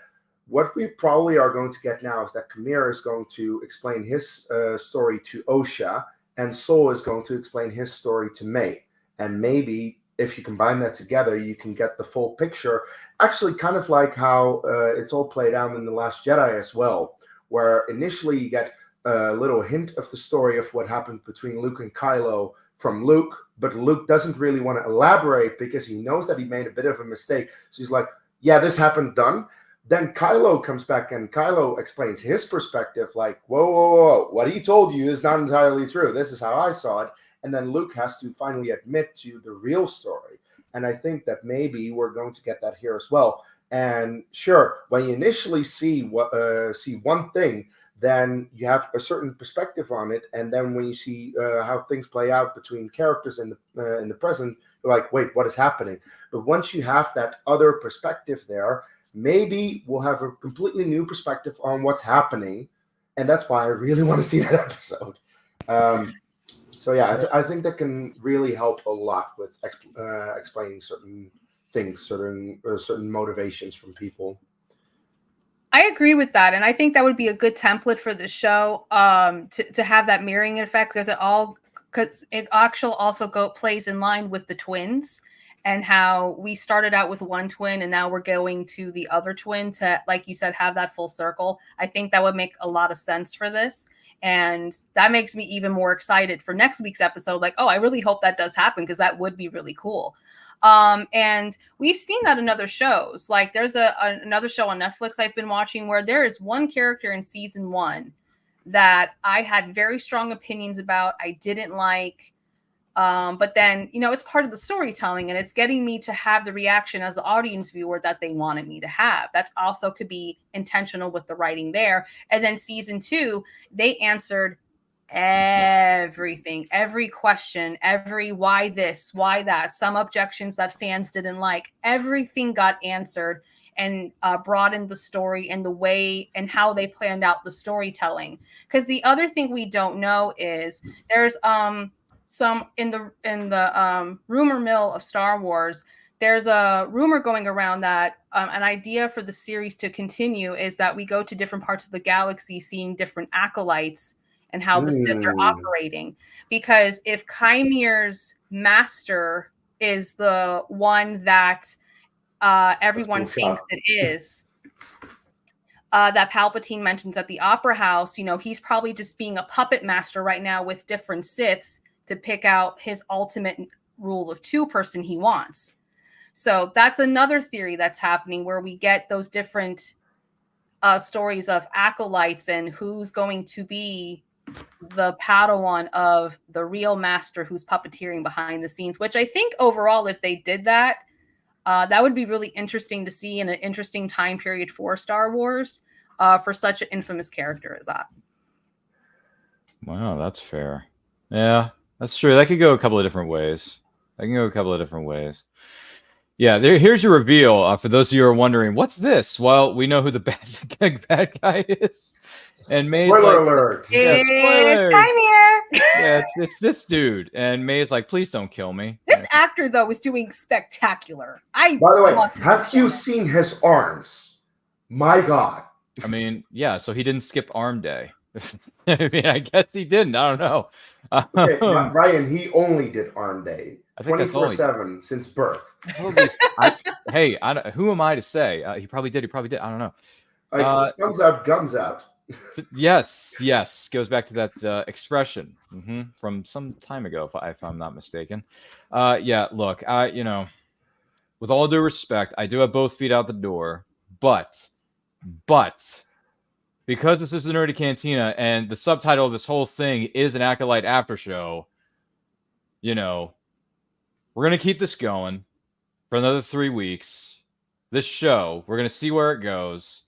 what we probably are going to get now is that Kymir is going to explain his story to Osha, and Soul is going to explain his story to May. And maybe if you combine that together, you can get the full picture. Actually, kind of like how it's all played out in The Last Jedi as well, where initially you get a little hint of the story of what happened between Luke and Kylo from Luke, but Luke doesn't really want to elaborate because he knows that he made a bit of a mistake. So he's like, yeah, this happened, done. Then Kylo comes back and Kylo explains his perspective, like, whoa, what he told you is not entirely true. This is how I saw it. And then Luke has to finally admit to the real story. And I think that maybe we're going to get that here as well. And sure, when you initially see one thing, then you have a certain perspective on it. And then when you see how things play out between characters in the present, you're like, wait, what is happening? But once you have that other perspective there, maybe we'll have a completely new perspective on what's happening. And that's why I really want to see that episode. So yeah, I think that can really help a lot with explaining certain things, certain motivations from people. I agree with that, and I think that would be a good template for the show, to have that mirroring effect, because it actually also plays in line with the twins and how we started out with one twin and now we're going to the other twin to, like you said, have that full circle. I think that would make a lot of sense for this, and that makes me even more excited for next week's episode. Like, oh, I really hope that does happen, because that would be really cool. And we've seen that in other shows. Like there's another show on Netflix I've been watching where there is one character in season 1 that I had very strong opinions about. I didn't like, but then, it's part of the storytelling and it's getting me to have the reaction as the audience viewer that they wanted me to have. That's also could be intentional with the writing there. And then season 2, they answered everything, every question, every why this, why that, some objections that fans didn't like, everything got answered and broadened the story and the way and how they planned out the storytelling. Because the other thing we don't know is there's some in the rumor mill of Star Wars. There's a rumor going around that an idea for the series to continue is that we go to different parts of the galaxy, seeing different acolytes and how the Sith are operating. Because if Kymir's master is the one that everyone thinks it is, that Palpatine mentions at the Opera House, he's probably just being a puppet master right now with different Siths to pick out his ultimate rule of 2 person he wants. So that's another theory that's happening, where we get those different stories of acolytes and who's going to be the Padawan of the real master who's puppeteering behind the scenes, which I think overall, if they did that, that would be really interesting to see in an interesting time period for Star Wars, for such an infamous character as that. Wow, that's fair. Yeah, that's true. That could go a couple of different ways. Yeah, here's your reveal. For those of you who are wondering, what's this? Well, we know who the bad guy is. And May's spoiler like, alert. It's Kymir. Yeah, it's this dude. And May's like, please don't kill me. This actor, though, is doing spectacular. By the way, have you seen his arms? My God. I mean, yeah, so he didn't skip arm day. I mean, I guess he didn't. I don't know. Okay, Ryan, he only did arm day. I think 24/7 since birth. Hey, who am I to say? He probably did. I don't know. Guns out, guns out. Yes. Goes back to that expression from some time ago, if I'm not mistaken. Yeah, look, with all due respect, I do have both feet out the door, but because this is the Nerdy Cantina and the subtitle of this whole thing is an Acolyte after show, we're going to keep this going for another 3 weeks. This show, we're going to see where it goes.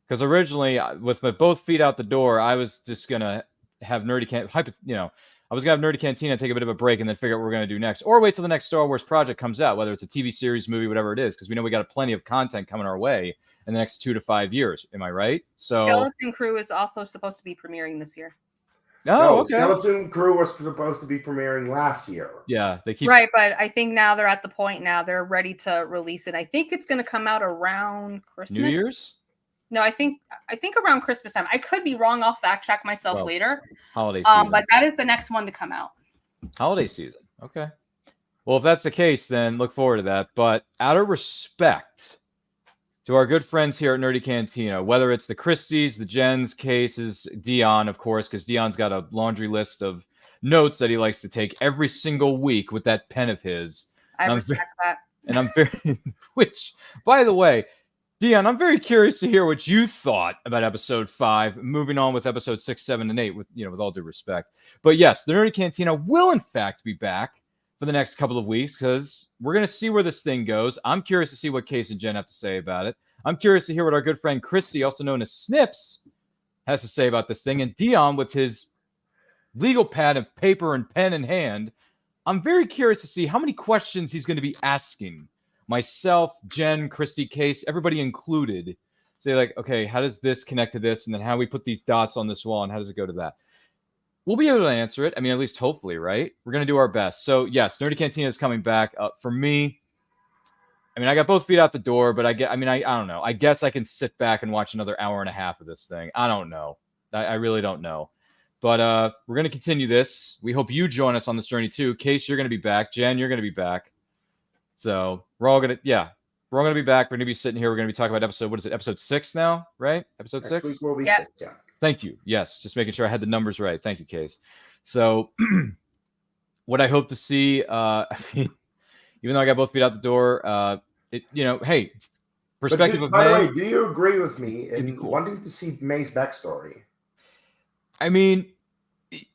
Because originally, with my both feet out the door, I was just going to have Nerdy Cantina, I was going to have Nerdy Cantina take a bit of a break and then figure out what we're going to do next. Or wait till the next Star Wars project comes out, whether it's a TV series, movie, whatever it is. Because we know we got plenty of content coming our way in the next 2 to 5 years. Am I right? So Skeleton Crew is also supposed to be premiering this year. No, okay. Skeleton Crew was supposed to be premiering last year. Yeah, they keep right, but I think now they're at the point now they're ready to release it. I think it's going to come out around Christmas. New Year's? No, I think around Christmas time. I could be wrong. I'll fact check myself later. Holiday season. But that is the next one to come out. Holiday season. Okay. Well, if that's the case, then look forward to that. But out of respect to our good friends here at Nerdy Cantina, whether it's the Christies, the Jenns, cases, Dion, of course, because Dion's got a laundry list of notes that he likes to take every single week with that pen of his. I respect that. And I'm very, which, by the way, Dion, I'm very curious to hear what you thought about episode 5, moving on with episode 6, 7, and 8, with all due respect. But yes, the Nerdy Cantina will in fact be back for the next couple of weeks, because we're going to see where this thing goes. I'm curious to see what Case and Jen have to say about it. I'm curious to hear what our good friend Christy, also known as Snips, has to say about this thing. And Dion, with his legal pad of paper and pen in hand, I'm very curious to see how many questions he's going to be asking myself, Jen, Christy, Case, everybody included. Say like, okay, how does this connect to this? And then how we put these dots on this wall and how does it go to that? We'll be able to answer it. I mean, at least hopefully, right? We're going to do our best. So yes, Nerdy Cantina is coming back. For me, I mean, I got both feet out the door, but I don't know. I guess I can sit back and watch another hour and a half of this thing. I don't know. I really don't know. But we're going to continue this. We hope you join us on this journey too. Case, you're going to be back. Jen, you're going to be back. So we're all going to be back. We're going to be sitting here. We're going to be talking about episode 6 now, right? Episode 6? Next week will be 6, yeah. Thank you. Yes, just making sure I had the numbers right. Thank you, Case. So what I hope to see, I mean, even though I got both feet out the door, hey, perspective of May. By the way, do you agree with me in wanting to see May's backstory? I mean,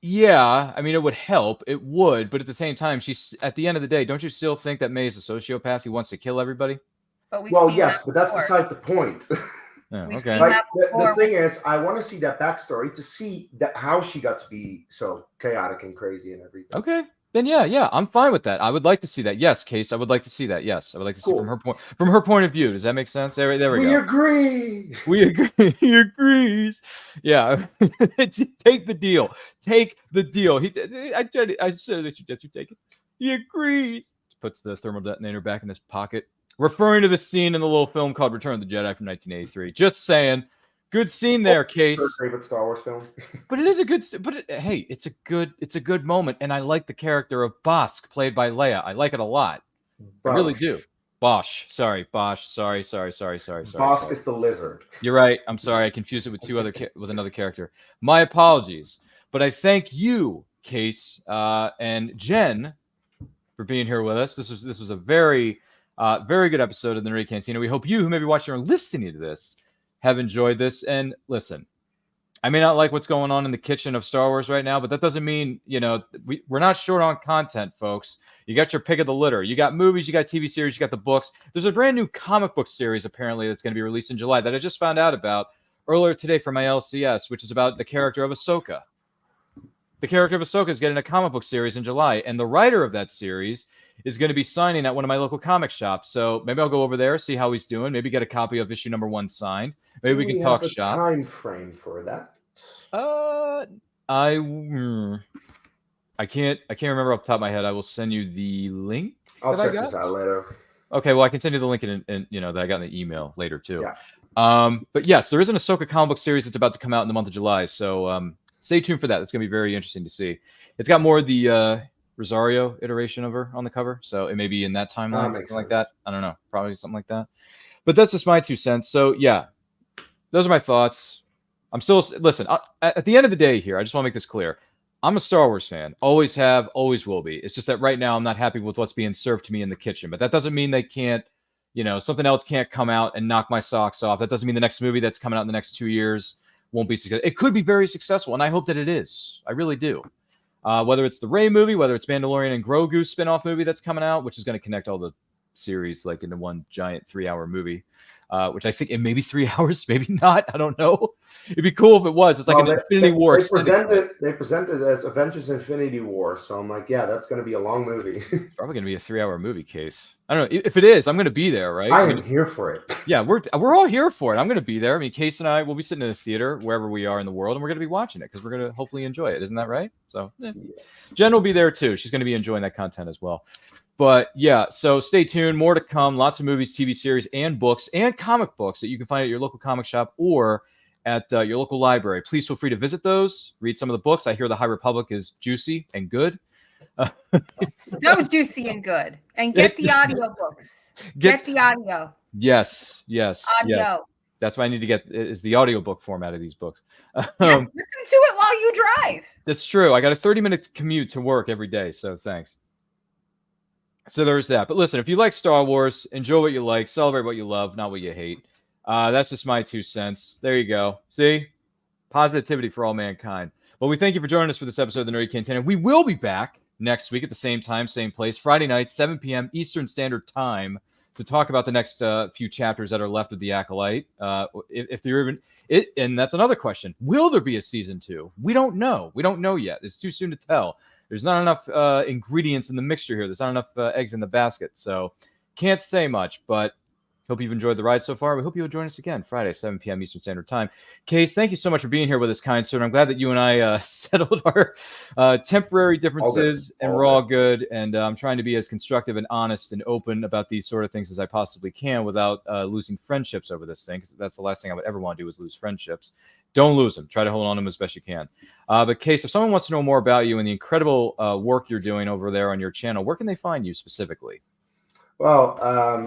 yeah. I mean, it would help. It would, but at the same time, she's at the end of the day. Don't you still think that May is a sociopath who wants to kill everybody? But yes, but that's beside the point. Yeah, We've okay. seen Like, that the before. thing is, I want to see that backstory to see how she got to be so chaotic and crazy and everything. Okay. Then yeah, I'm fine with that. I would like to see that. Yes, Case, I would like to see that. Yes, I would like to see from her point of view. Does that make sense? There we go. We agree. We agree. He agrees. Yeah. Take the deal. Take the deal. I said that you take it. He agrees. Puts the thermal detonator back in his pocket, referring to the scene in the little film called Return of the Jedi from 1983. Just saying. Good scene there, Case. Her favorite Star Wars film. But it is a good. Hey, it's a good moment, and I like the character of Bosk, played by Leia. I like it a lot. I really do. Bosch. Sorry. Sorry. Bosk is the lizard. You're right. I'm sorry. I confused it with with another character. My apologies. But I thank you, Case, and Jen, for being here with us. This was a very, very good episode of the Nerdy Cantina. We hope you, who may be watching or listening to this, have enjoyed this. And listen, I may not like what's going on in the kitchen of Star Wars right now, but that doesn't mean, we're not short on content, folks. You got your pick of the litter. You got movies, you got TV series, you got the books. There's a brand new comic book series, apparently, that's going to be released in July that I just found out about earlier today from my LCS, which is about the character of Ahsoka. The character of Ahsoka is getting a comic book series in July, and the writer of that series is going to be signing at one of my local comic shops. So maybe I'll go over there, see how he's doing, maybe get a copy of issue number 1 signed. Maybe we can talk shop. Time frame for that? I can't remember off the top of my head. I will send you the link. I'll check this out later. Okay, well, I can send you the link in that I got in the email later too. Yeah. But yes, there is an Ahsoka comic book series that's about to come out in the month of July. So stay tuned for that. It's going to be very interesting to see. It's got more of the Rosario iteration of her on the cover, so it may be in that timeline, something like that. I don't know, probably something like that. But that's just my 2 cents. So yeah, those are my thoughts. I'm still listen. At the end of the day, here, I just want to make this clear. I'm a Star Wars fan. Always have, always will be. It's just that right now I'm not happy with what's being served to me in the kitchen. But that doesn't mean they can't, something else can't come out and knock my socks off. That doesn't mean the next movie that's coming out in the next 2 years won't be successful. It could be very successful, and I hope that it is. I really do. Whether it's the Rey movie, whether it's Mandalorian and Grogu spinoff movie that's coming out, which is going to connect all the series like into one giant 3-hour movie, which I think it may be 3 hours, maybe not. I don't know. It'd be cool if it was. It's like an Infinity War. They presented it as Avengers Infinity War, so I'm like, yeah, that's going to be a long movie. Probably going to be a 3-hour movie, Case. I don't know. If it is, I'm going to be there, right? I am here for it. Yeah, we're all here for it. I'm going to be there. I mean, Case and I will be sitting in a theater wherever we are in the world, and we're going to be watching it because we're going to hopefully enjoy it. Isn't that right? So yes. Jen will be there too. She's going to be enjoying that content as well. But yeah, so stay tuned. More to come. Lots of movies, TV series, and books, and comic books that you can find at your local comic shop or at your local library. Please feel free to visit those. Read some of the books. I hear The High Republic is juicy and good. So juicy and good. And get the audio books. Get the audio. Yes. Audio. Yes. That's what I need to get is the audiobook format of these books. Yeah, listen to it while you drive. That's true. I got a 30-minute commute to work every day, so thanks. So there's that. But listen, if you like Star Wars, enjoy what you like, celebrate what you love, not what you hate. That's just my 2 cents. There you go. See? Positivity for all mankind. Well, we thank you for joining us for this episode of the Nerdy Cantina. We will be back next week at the same time, same place, Friday night, 7 p.m. Eastern Standard Time, to talk about the next few chapters that are left of the Acolyte. If there even it, and that's another question: will there be a season 2? We don't know. We don't know yet. It's too soon to tell. There's not enough ingredients in the mixture here. There's not enough eggs in the basket, so can't say much. But Hope you've enjoyed the ride so far. We hope you'll join us again Friday, 7 p.m. Eastern Standard Time. Case, thank you so much for being here with us, kind sir. I'm glad that you and I settled our temporary differences, and we're all good. And I'm trying to be as constructive and honest and open about these sort of things as I possibly can without losing friendships over this thing, because that's the last thing I would ever want to do is lose friendships. Don't lose them. Try to hold on to them as best you can. But Case, if someone wants to know more about you and the incredible work you're doing over there on your channel, where can they find you specifically? Well,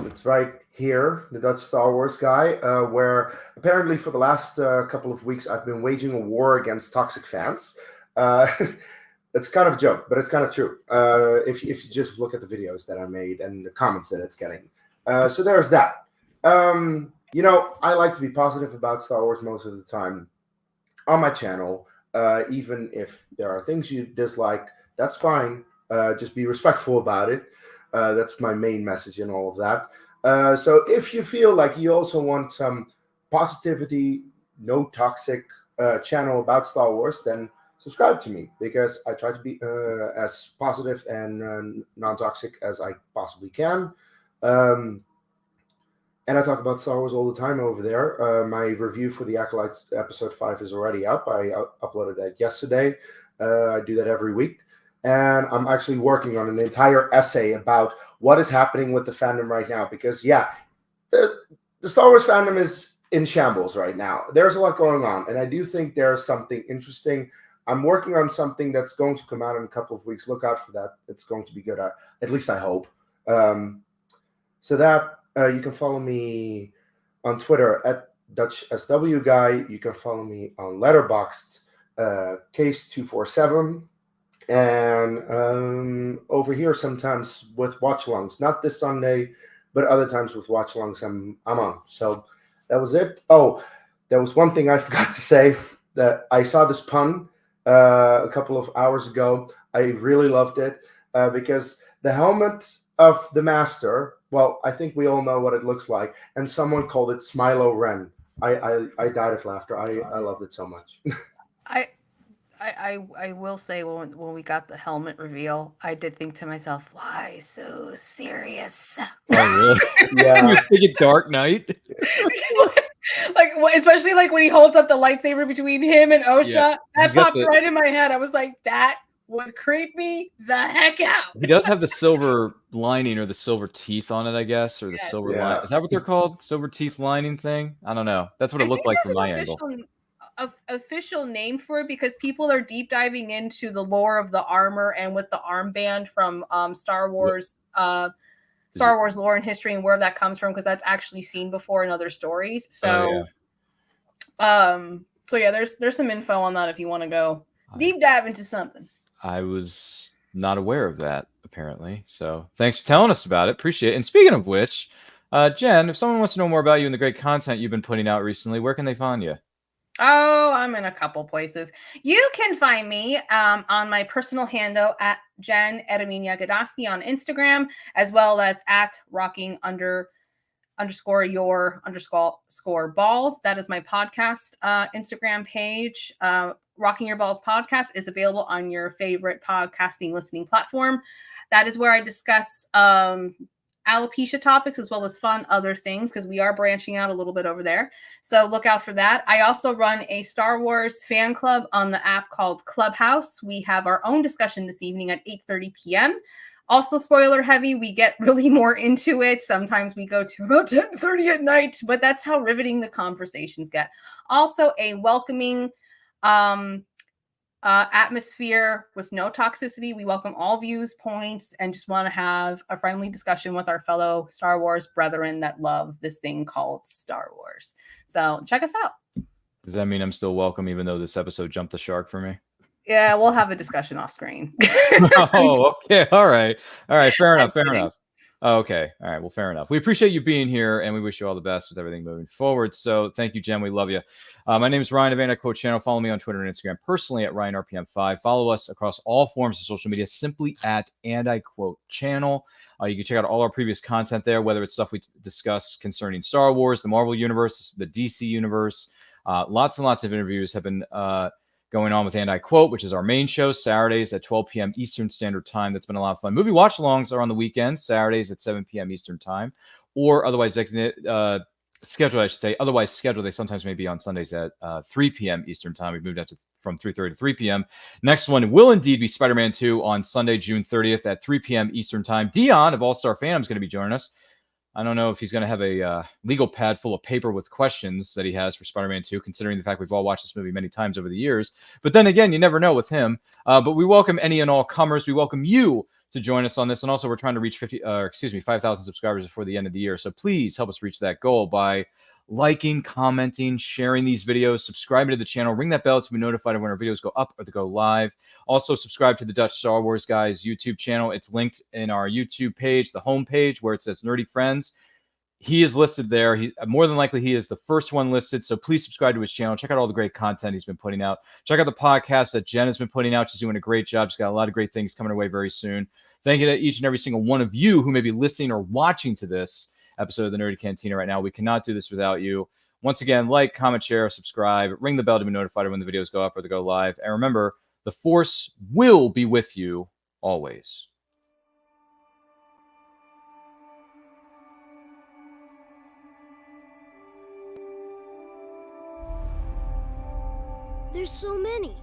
it's right here, the Dutch Star Wars guy, where apparently for the last couple of weeks I've been waging a war against toxic fans. It's kind of a joke, but it's kind of true. If you just look at the videos that I made and the comments that it's getting. So there's that. You know, I like to be positive about Star Wars most of the time on my channel. Even if there are things you dislike, that's fine. Just be respectful about it. That's my main message in all of that. So if you feel like you also want some positivity, no toxic channel about Star Wars, then subscribe to me, because I try to be as positive and non-toxic as I possibly can. And I talk about Star Wars all the time over there. My review for the Acolyte episode 5 is already up. I uploaded that yesterday. I do that every week. And I'm actually working on an entire essay about what is happening with the fandom right now. Because, yeah, the Star Wars fandom is in shambles right now. There's a lot going on. And I do think there's something interesting. I'm working on something that's going to come out in a couple of weeks. Look out for that. It's going to be good. At least I hope. So that you can follow me on Twitter at DutchSWGuy. You can follow me on Letterboxd, Case247. And over here sometimes with watch-alongs. Not this Sunday, but other times with watch-alongs I'm on. So that was it. Oh, there was one thing I forgot to say. That I saw this pun a couple of hours ago. I really loved it because the helmet of the Master, well, I think we all know what it looks like. And someone called it Smilo Ren. I died of laughter. I loved it so much. I will say when we got the helmet reveal, I did think to myself, why so serious? Oh, really? Yeah. You think Dark Knight? Like, especially like when he holds up the lightsaber between him and Osha, yeah. That popped right in my head. I was like, that would creep me the heck out. He does have the silver lining or the silver teeth on it, I guess, or the silver line. Is that what they're called? Silver teeth lining thing? I don't know. That's what it looked like from my angle. Official name for it, because people are deep diving into the lore of the armor and with the armband from Star Wars lore and history and where that comes from, because that's actually seen before in other stories. So there's some info on that if you want to go deep dive into something. I was not aware of that, apparently. So thanks for telling us about it. Appreciate it. And speaking of which, Jen, if someone wants to know more about you and the great content you've been putting out recently, where can they find you? Oh, I'm in a couple places. You can find me on my personal handle at Jen Erminia Gadowski on Instagram, as well as at rocking_your_bald. That is my podcast Instagram page. Rocking Your Bald podcast is available on your favorite podcasting listening platform. That is where I discuss alopecia topics as well as fun other things, because we are branching out a little bit over there. So look out for that. I also run a Star Wars fan club on the app called Clubhouse. We have our own discussion this evening at 8:30 p.m. Also spoiler heavy. We get really more into it. Sometimes we go to about 10:30 at night, but that's how riveting the conversations get. Also a welcoming atmosphere with no toxicity. We welcome all views, points, and just want to have a friendly discussion with our fellow Star Wars brethren that love this thing called Star Wars. So check us out. Does that mean I'm still welcome even though this episode jumped the shark for me? Yeah, we'll have a discussion off screen. Oh, okay. All right. Fair enough. Oh, okay. All right. Well, fair enough. We appreciate you being here, and we wish you all the best with everything moving forward. So thank you, Jen. We love you. My name is Ryan of Anti-Quote Channel. Follow me on Twitter and Instagram personally at RyanRPM5. Follow us across all forms of social media simply at Anti-Quote Channel. You can check out all our previous content there, whether it's stuff we discuss concerning Star Wars, the Marvel Universe, the DC Universe. Lots and lots of interviews have been going on with Anti-Quote, which is our main show, Saturdays at 12 p.m. Eastern Standard Time. That's been a lot of fun. Movie watch-alongs are on the weekends, Saturdays at 7 p.m. Eastern Time. or otherwise scheduled, I should say. Otherwise scheduled. They sometimes may be on Sundays at 3 p.m. Eastern time. We've moved up to from 3:30 to 3 p.m. Next one will indeed be Spider-Man 2 on Sunday, June 30th at 3 p.m. Eastern time. Dion of All Star Fandom is going to be joining us. I don't know if he's going to have a legal pad full of paper with questions that he has for Spider-Man 2, considering the fact we've all watched this movie many times over the years. But then again, you never know with him. But we welcome any and all comers. We welcome you to join us on this. And also, we're trying to reach 5,000 subscribers before the end of the year. So please help us reach that goal by liking, commenting, sharing these videos, subscribing to the channel, ring that bell to be notified of when our videos go up or they go live. Also, subscribe to the Dutch Star Wars Guys YouTube channel. It's linked in our YouTube page, the home page where it says Nerdy Friends. He is listed there. More than likely, he is the first one listed. So please subscribe to his channel. Check out all the great content he's been putting out. Check out the podcast that Jen has been putting out. She's doing a great job. She's got a lot of great things coming her way very soon. Thank you to each and every single one of you who may be listening or watching to this episode of the Nerdy Cantina right now. We cannot do this without you. Once again, like, comment, share, subscribe, ring the bell to be notified when the videos go up or they go live. And remember, the Force will be with you always. There's so many.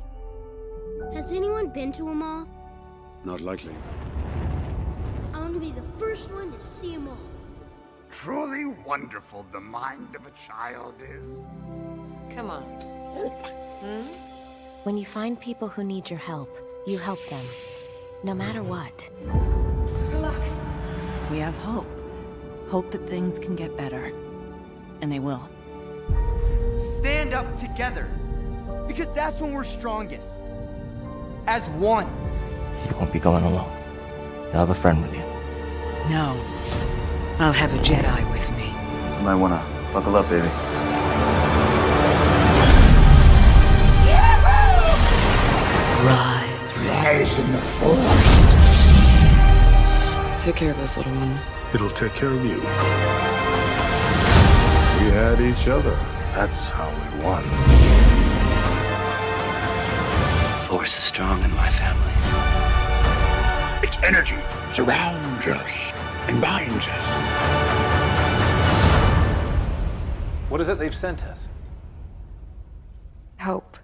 Has anyone been to them all? Not likely. I want to be the first one to see them all. Truly wonderful the mind of a child is. Come on. When you find people who need your help, you help them. No matter what. Good luck. We have hope. Hope that things can get better. And they will. Stand up together. Because that's when we're strongest. As one. You won't be going alone. You'll have a friend with you. No. I'll have a Jedi with me. You might wanna buckle up, baby. Rise in the Force. Take care of us, little one. It'll take care of you. We had each other. That's how we won. Force is strong in my family. Its energy surrounds us and binds us. What is it they've sent us? Hope.